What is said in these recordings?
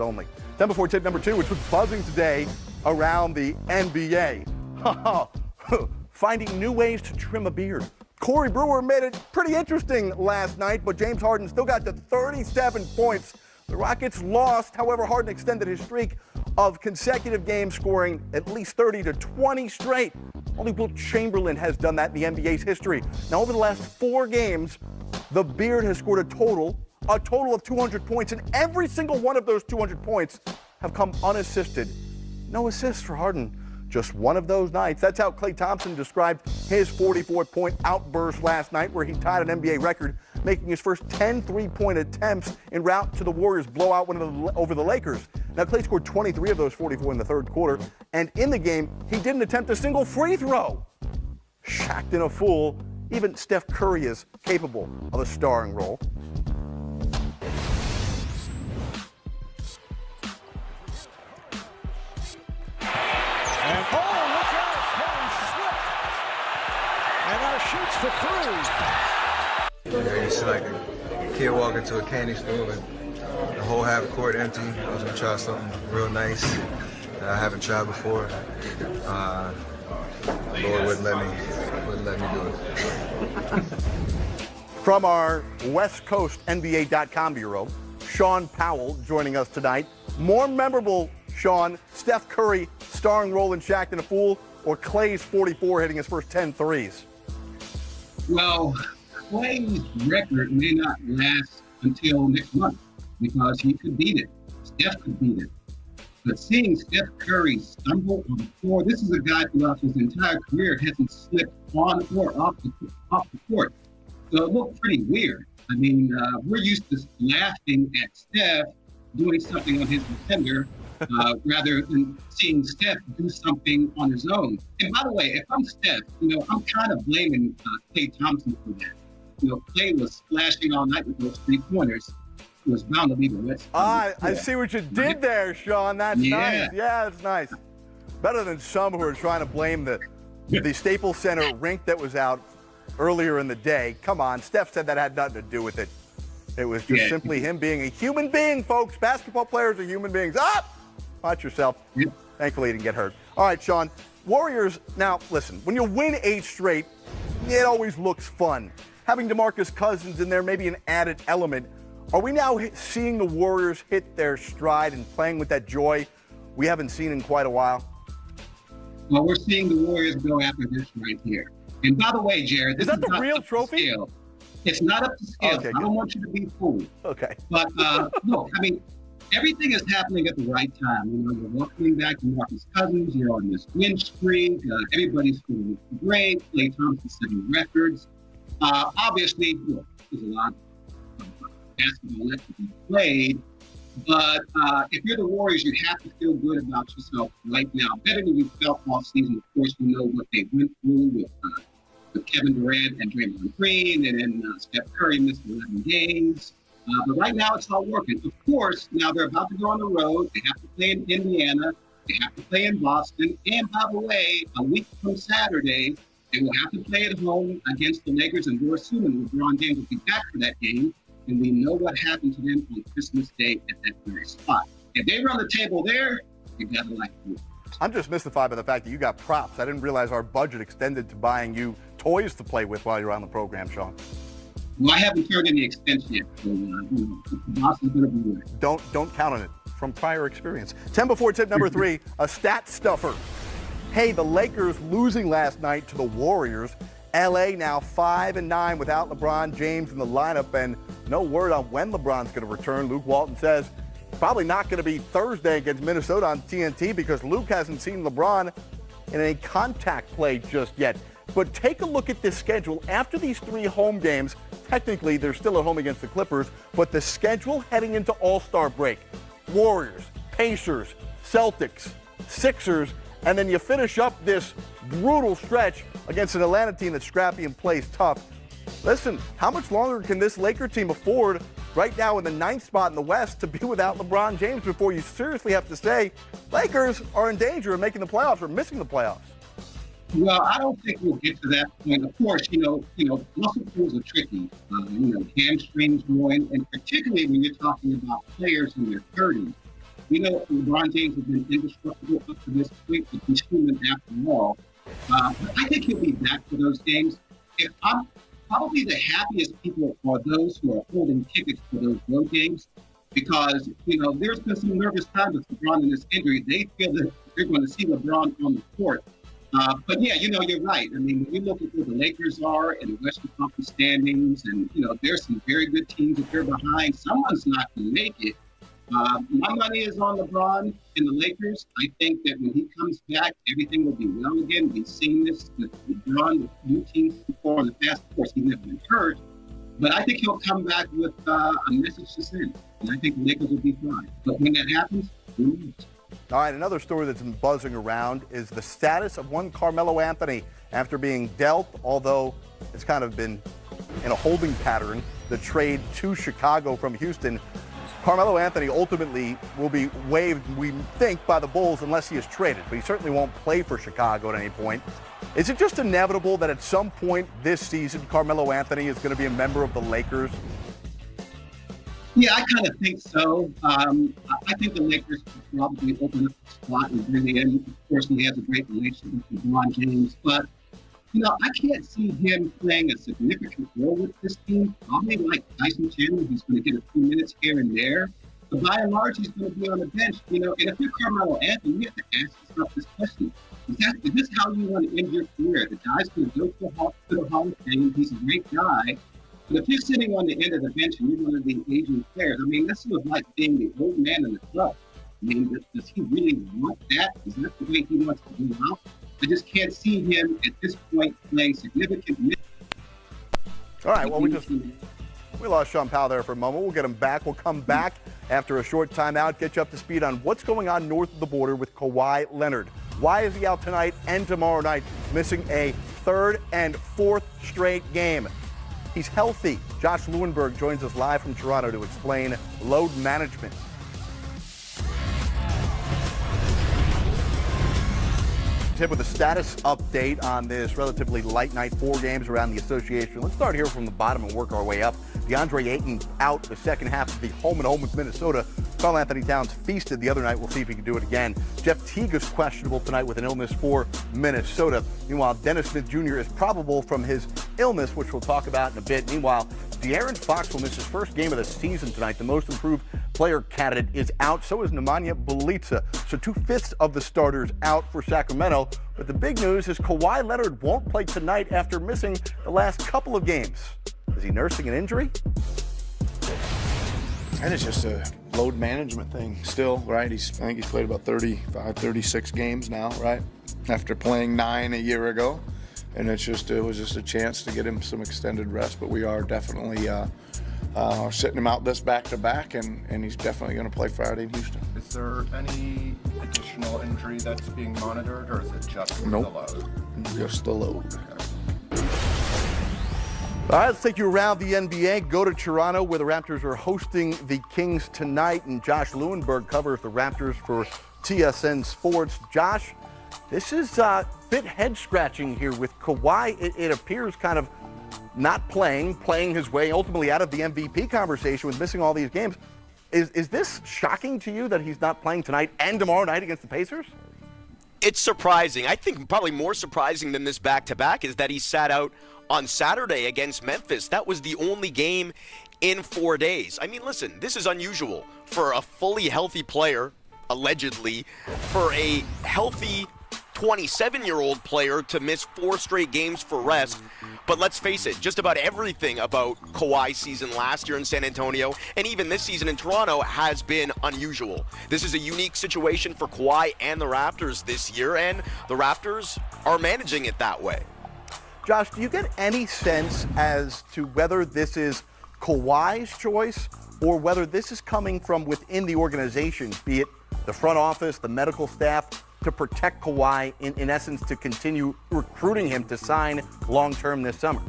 only. Then before tip number 2, which was buzzing today around the NBA. Finding new ways to trim a beard. Corey Brewer made it pretty interesting last night, but James Harden still got to 37 points. The Rockets lost. However, Harden extended his streak of consecutive games, scoring at least 30 to 20 straight. Only Wilt Chamberlain has done that in the NBA's history. Now, over the last 4 games, the Beard has scored a total of 200 points, and every single one of those 200 points have come unassisted. No assists for Harden. Just one of those nights. That's how Klay Thompson described his 44-point outburst last night, where he tied an NBA record, making his first 10 three-point attempts en route to the Warriors' blowout win over the Lakers. Now, Klay scored 23 of those 44 in the third quarter, and in the game, he didn't attempt a single free throw. Shacked in a fool, even Steph Curry is capable of a starring role. And look out, Curry slipped. And now shoots for 3. Yeah, you see like a kid walk into a candy store and the whole half court empty. I was gonna try something real nice that I haven't tried before. Lord wouldn't let me do it. From our West Coast NBA.com bureau, Sean Powell joining us tonight. More memorable, Sean, Steph Curry starring role in Shacked in a Fool, or Klay's 44 hitting his first 10 threes? Well, Klay's record may not last until next month because he could beat it. Steph could beat it. But seeing Steph Curry stumble on the floor, this is a guy throughout his entire career hasn't slipped on or off the court. So it looked pretty weird. I mean, we're used to laughing at Steph doing something on his defender rather than seeing Steph do something on his own. And by the way, if I'm Steph, I'm kind of blaming Klay Thompson for that. Klay was splashing all night with those 3-pointers. It was bound to be the West. I see what you did there, Sean. That's nice. Yeah, that's nice. Better than some who are trying to blame the Staples Center rink that was out earlier in the day. Come on, Steph said that had nothing to do with it. It was just simply him being a human being, folks. Basketball players are human beings. Watch yourself. Yep. Thankfully, he didn't get hurt. All right, Sean. Warriors, now, listen, when you win 8 straight, it always looks fun. Having DeMarcus Cousins in there may be an added element. Are we now seeing the Warriors hit their stride and playing with that joy we haven't seen in quite a while? Well, we're seeing the Warriors go after this right here. And by the way, Jared, is that the real trophy? It's not up to scale. Okay, I don't want you to be fooled. Okay. But look, I mean, everything is happening at the right time. You're welcoming back DeMarcus Cousins. You're on this win streak. Everybody's feeling great. Klay Thompson setting records. Obviously, look, there's a lot of basketball left to be played. But if you're the Warriors, you have to feel good about yourself right now. Better than you felt all season. Of course, we know what they went through with Kevin Durant and Draymond Green, and then Steph Curry missed 11 games. But right now, it's all working. Of course, now they're about to go on the road. They have to play in Indiana. They have to play in Boston. And by the way, a week from Saturday, they will have to play at home against the Lakers, and we're assuming LeBron James will be back for that game. And we know what happened to them on Christmas Day at that very spot. If they run the table there, you got to like it. I'm just mystified by the fact that you got props. I didn't realize our budget extended to buying you toys to play with while you're on the program, Sean. Well, I haven't turned any expense yet, so the boss is going to be there. Don't count on it from prior experience. 10 before tip number 3, a stat stuffer. Hey, the Lakers losing last night to the Warriors. LA now 5-9 without LeBron James in the lineup, and no word on when LeBron's going to return. Luke Walton says probably not going to be Thursday against Minnesota on TNT because Luke hasn't seen LeBron in any contact play just yet. But take a look at this schedule. After these 3 home games, technically they're still at home against the Clippers, but the schedule heading into All-Star break: Warriors, Pacers, Celtics, Sixers, and then you finish up this brutal stretch against an Atlanta team that's scrappy and plays tough. Listen, how much longer can this Laker team afford right now in the 9th spot in the West to be without LeBron James before you seriously have to say Lakers are in danger of making the playoffs or missing the playoffs? Well, I don't think we'll get to that point. Of course, muscle pulls are tricky. Hamstrings, groin, and particularly when you're talking about players in their 30s. We know LeBron James has been indestructible up to this point, but he's human after all. But I think he'll be back for those games. If I'm probably the happiest people are those who are holding tickets for those road games, because there's been some nervous times with LeBron and this injury. They feel that they're going to see LeBron on the court. But yeah, you're right. I mean, when you look at where the Lakers are in the Western Conference standings, and there's some very good teams that they're behind. Someone's not going to make it. My money is on LeBron and the Lakers. I think that when he comes back, everything will be well again. We've seen this with LeBron with new teams before in the past. Of course, he's never been hurt, but I think he'll come back with a message to send, and I think the Lakers will be fine. But when that happens, who knows? All right, another story that's been buzzing around is the status of one Carmelo Anthony after being dealt, although it's kind of been in a holding pattern, the trade to Chicago from Houston. Carmelo Anthony ultimately will be waived, we think, by the Bulls unless he is traded, but he certainly won't play for Chicago at any point. Is it just inevitable that at some point this season, Carmelo Anthony is going to be a member of the Lakers? Yeah, I kind of think so. I think the Lakers will probably open up the spot and bring in. Of course, he has a great relationship with LeBron James, but I can't see him playing a significant role with this team. Probably like Tyson Chandler, he's going to get a few minutes here and there. But by and large, he's going to be on the bench. And if you're Carmelo Anthony, you have to ask yourself this question. Is this how you want to end your career? The guy's going to go to the Hall of Fame. He's a great guy. But if you're sitting on the end of the bench and you're one of the aging players, I mean, that's sort of like being the old man in the club. I mean, does he really want that? Is that the way he wants to go out? I just can't see him at this point playing significant minutes. All right, well, we lost Sean Powell there for a moment. We'll get him back. We'll come back after a short timeout, get you up to speed on what's going on north of the border with Kawhi Leonard. Why is he out tonight and tomorrow night, missing a third and fourth straight game? He's healthy. Josh Lewenberg joins us live from Toronto to explain load management. Tip with a status update on this relatively light night, 4 games around the association. Let's start here from the bottom and work our way up. DeAndre Ayton out the second half of the home-and-home with Minnesota. Karl Anthony Towns feasted the other night. We'll see if he can do it again. Jeff Teague's questionable tonight with an illness for Minnesota. Meanwhile, Dennis Smith Jr. is probable from his illness, which we'll talk about in a bit. Meanwhile, De'Aaron Fox will miss his first game of the season tonight. The most improved player candidate is out. So is Nemanja Bjelica. So 2/5 of the starters out for Sacramento. But the big news is Kawhi Leonard won't play tonight after missing the last couple of games. Is he nursing an injury? And it's just a load management thing still, right? I think he's played about 35, 36 games now, right? After playing 9 a year ago. And it was just a chance to get him some extended rest. But we are definitely sitting him out this back-to-back, and he's definitely going to play Friday in Houston. Is there any additional injury that's being monitored, or is it just the load? Just the load. Okay. All right, let's take you around the NBA. Go to Toronto, where the Raptors are hosting the Kings tonight, and Josh Lewenberg covers the Raptors for TSN Sports. Josh, this is a bit head-scratching here with Kawhi. It appears kind of not playing his way ultimately out of the MVP conversation with missing all these games. Is this shocking to you that he's not playing tonight and tomorrow night against the Pacers? It's surprising. I think probably more surprising than this back-to-back is that he sat out on Saturday against Memphis. That was the only game in 4 days. I mean, listen, this is unusual for a fully healthy player, allegedly, for a healthy 27-year-old player to miss 4 straight games for rest. But let's face it, just about everything about Kawhi's season last year in San Antonio and even this season in Toronto has been unusual. This is a unique situation for Kawhi and the Raptors this year, and the Raptors are managing it that way. Josh, do you get any sense as to whether this is Kawhi's choice or whether this is coming from within the organization, be it the front office, the medical staff, to protect Kawhi, in essence, to continue recruiting him to sign long-term this summer?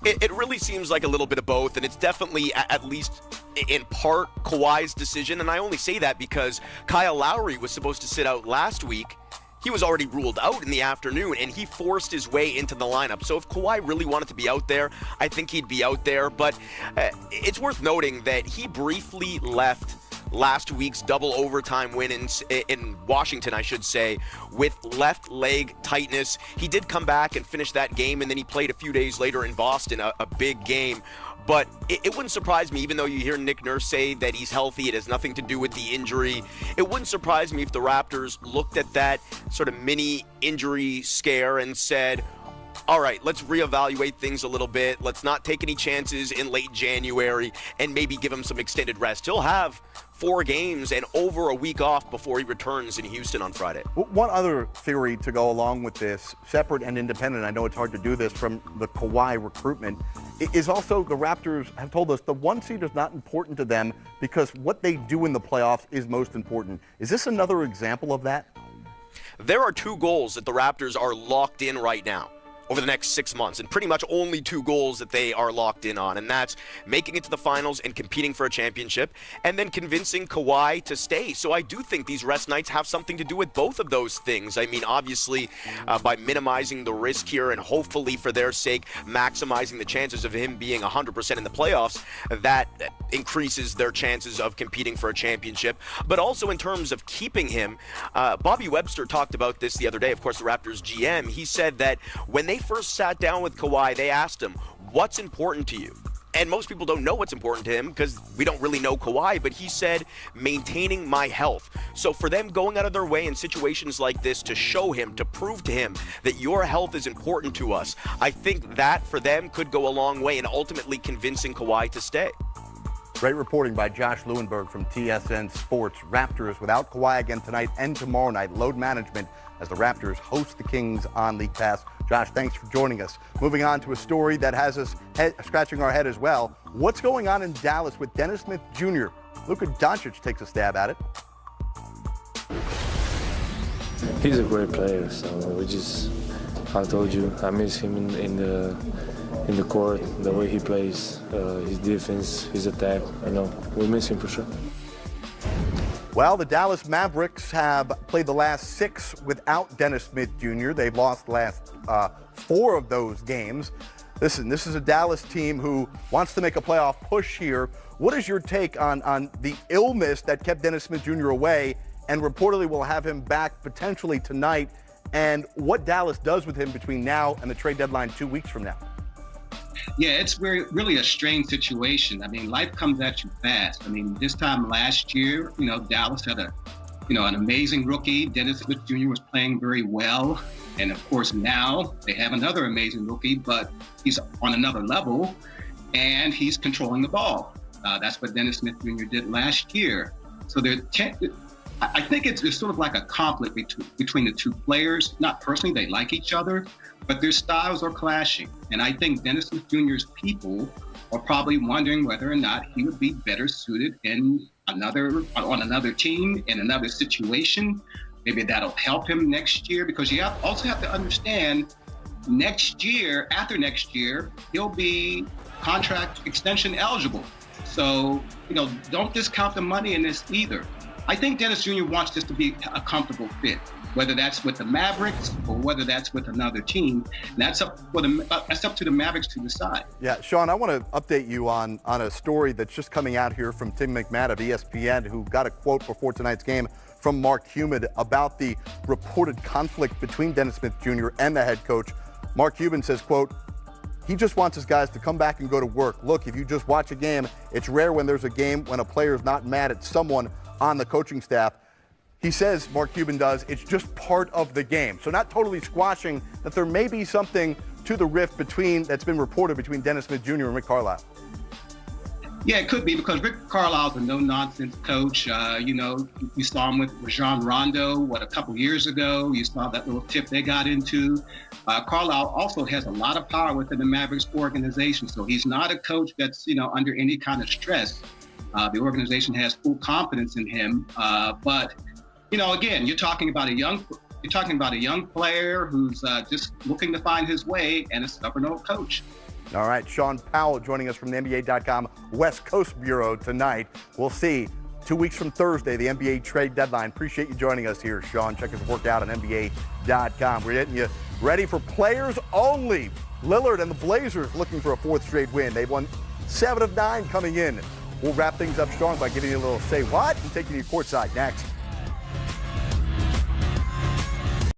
It really seems like a little bit of both, and it's definitely, at least in part, Kawhi's decision. And I only say that because Kyle Lowry was supposed to sit out last week. He was already ruled out in the afternoon, and he forced his way into the lineup. So if Kawhi really wanted to be out there, I think he'd be out there. But it's worth noting that he briefly left last week's double overtime win in Washington, I should say, with left leg tightness. He did come back and finish that game, and then he played a few days later in Boston, a big game. But it wouldn't surprise me, even though you hear Nick Nurse say that he's healthy, it has nothing to do with the injury. It wouldn't surprise me if the Raptors looked at that sort of mini injury scare and said, all right, let's reevaluate things a little bit. Let's not take any chances in late January and maybe give him some extended rest. He'll have 4 games and over a week off before he returns in Houston on Friday. One other theory to go along with this, separate and independent, I know it's hard to do this from the Kawhi recruitment, is also the Raptors have told us the 1 seed is not important to them because what they do in the playoffs is most important. Is this another example of that? There are 2 goals that the Raptors are locked in right now over the next 6 months, and pretty much only 2 goals that they are locked in on, and that's making it to the finals and competing for a championship, and then convincing Kawhi to stay. So I do think these rest nights have something to do with both of those things. I mean, obviously, by minimizing the risk here and hopefully for their sake, maximizing the chances of him being 100% in the playoffs, that increases their chances of competing for a championship. But also in terms of keeping him, Bobby Webster talked about this the other day, of course, the Raptors GM. He said that when they first sat down with Kawhi, they asked him, what's important to you? And most people don't know what's important to him because we don't really know Kawhi, but he said, maintaining my health. So for them going out of their way in situations like this to show him, to prove to him that your health is important to us, I think that for them could go a long way in ultimately convincing Kawhi to stay. Great reporting by Josh Lewenberg from TSN Sports. Raptors without Kawhi again tonight and tomorrow night. Load management as the Raptors host the Kings on League Pass. Josh, thanks for joining us. Moving on to a story that has us scratching our head as well. What's going on in Dallas with Dennis Smith Jr.? Luka Doncic takes a stab at it. He's a great player, so I told you, I miss him in the court, the way he plays, his defense, his attack. I know, we miss him for sure. Well, the Dallas Mavericks have played the last 6 without Dennis Smith Jr. They've lost the last 4 of those games. Listen, this is a Dallas team who wants to make a playoff push here. What is your take on the illness that kept Dennis Smith Jr. away and reportedly will have him back potentially tonight, and what Dallas does with him between now and the trade deadline 2 weeks from now? Yeah, it's really a strange situation. I mean, life comes at you fast. I mean, this time last year, Dallas had an amazing rookie. Dennis Smith Jr. was playing very well. And of course, now they have another amazing rookie, but he's on another level and he's controlling the ball. That's what Dennis Smith Jr. did last year. So I think it's sort of like a conflict between the 2 players. Not personally, they like each other, but their styles are clashing. And I think Dennis Smith Jr.'s people are probably wondering whether or not he would be better suited on another team, in another situation. Maybe that'll help him next year, because you also have to understand after next year, he'll be contract extension eligible. So, don't discount the money in this either. I think Dennis Jr. wants this to be a comfortable fit, whether that's with the Mavericks or whether that's with another team. And that's up to the Mavericks to decide. Yeah, Sean, I want to update you on a story that's just coming out here from Tim McMahon of ESPN, who got a quote before tonight's game from Mark Cuban about the reported conflict between Dennis Smith Jr. and the head coach. Mark Cuban says, quote, he just wants his guys to come back and go to work. Look, if you just watch a game, it's rare when there's a game when a player's not mad at someone on the coaching staff. He says, Mark Cuban does, it's just part of the game. So not totally squashing that there may be something to the rift that's been reported between Dennis Smith Jr. and Rick Carlisle. Yeah, it could be, because Rick Carlisle's a no-nonsense coach. You saw him with Rajon Rondo, a couple years ago. You saw that little tip they got into. Carlisle also has a lot of power within the Mavericks organization, so he's not a coach that's, under any kind of stress. The organization has full confidence in him, but again, you're talking about a young player who's just looking to find his way, and a stubborn old coach. All right, Sean Powell joining us from the NBA.com West Coast Bureau tonight. We'll see 2 weeks from Thursday, the NBA trade deadline. Appreciate you joining us here, Sean. Check his work out on NBA.com. We're getting you ready for players only. Lillard and the Blazers looking for a 4th straight win. They've won 7 of 9 coming in We'll wrap things up strong by giving you a little say what and taking you courtside next.